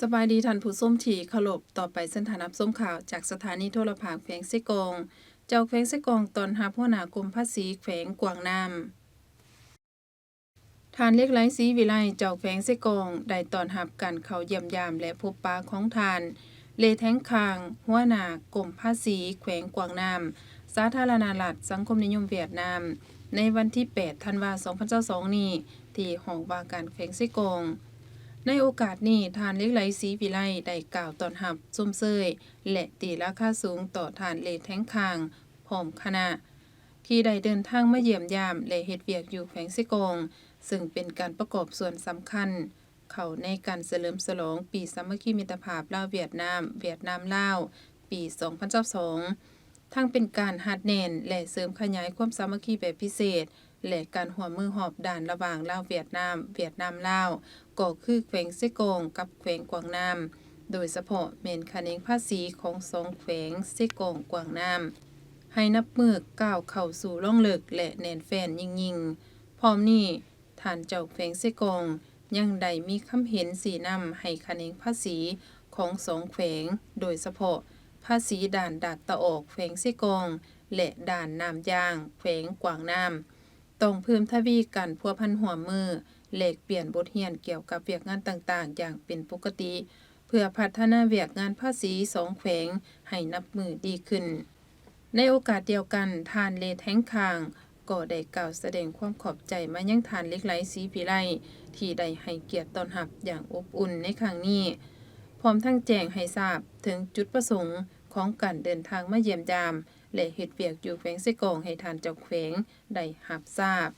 สบายดีท่านผู้ชมที่เคารพต่อไปเส้นทางรับชมข่าวจากสถานีโทรภาคแขวงไส้กงเจ้าแขวงไส้กงตอนรับหัวหน้ากรมภาษีแขวงกวางน้ำทานเล็กไหลศรีวิไลเจ้าแขวงไส้กงได้ต้อนรับการเข้าเยี่ยมยามและพบปะของทานเลแท้งคางหัวหน้ากรมภาษีแขวงกวางน้ำสาธารณรัฐสังคมนิยมเวียดนามในวันที่8ธันวาคม2022นี้ที่ห้องว่าการแขวงไส้กงในโอกาสนี้ทานเล็กไหลศรีวิไลได้กล่าวต้อนรับชมเชยและตีราคาสูงต่อทานเลแท้งคางพร้อมคณะที่ได้เดินทางมาเยี่ยมยามและเฮ็ดเวียกอยู่แขวงไส้กงซึ่งเป็นการประกอบส่วนสำคัญเข้าในการเฉลิมฉลองปีสามัคคีมิตรภาพลาวเวียดนามลาวปี2022ทั้งเป็นการหัดแน่นและเสริมขยายความสามัคคีแบบพิเศษและการร่วมมือหอบด่านระหว่างลาวเวียดนามลาวก็คือแขวงไส้กงกับแขวงกวางน้ำโดยเฉพาะแม่นคะแนนภาษีของ2แขวงไส้กงกวางน้ำให้นับมือก้าวเข้าสู่ร่องลึกและแน่นแฟ้นยิ่งพร้อมนี้ท่านเจ้าแขวงไส้กงยังได้มีคำเห็นสีนำให้คะแนนภาษีของ2แขวงโดยเฉพาะภาษีด่านดากตะออกแขวงไส้กงและด่านน้ำยางแขวงกวางน้ำต้องเพิ่มทวีกันพัวพันหัวมือแลกเปลี่ยนบทเรียนเกี่ยวกับเวียกงานต่างๆอย่างเป็นปกติเพื่อพัฒนาเวียกงานภาษี2แขวงให้นับมือดีขึ้นในโอกาสเดียวกันทานเลแท้งคางก็ได้กล่าวแสดงความขอบใจมายังทานเล็กไหลศรีวิไลที่ได้ให้เกียรติต้อนรับอย่างอบอุ่นในครั้งนี้พร้อมทั้งแจ้งให้ทราบถึงจุดประสงค์ของการเดินทางมาเยี่ยมยามและเฮ็ดเวียกอยู่แขวงไส้กงให้ทานเจ้าแขวงได้รับทราบ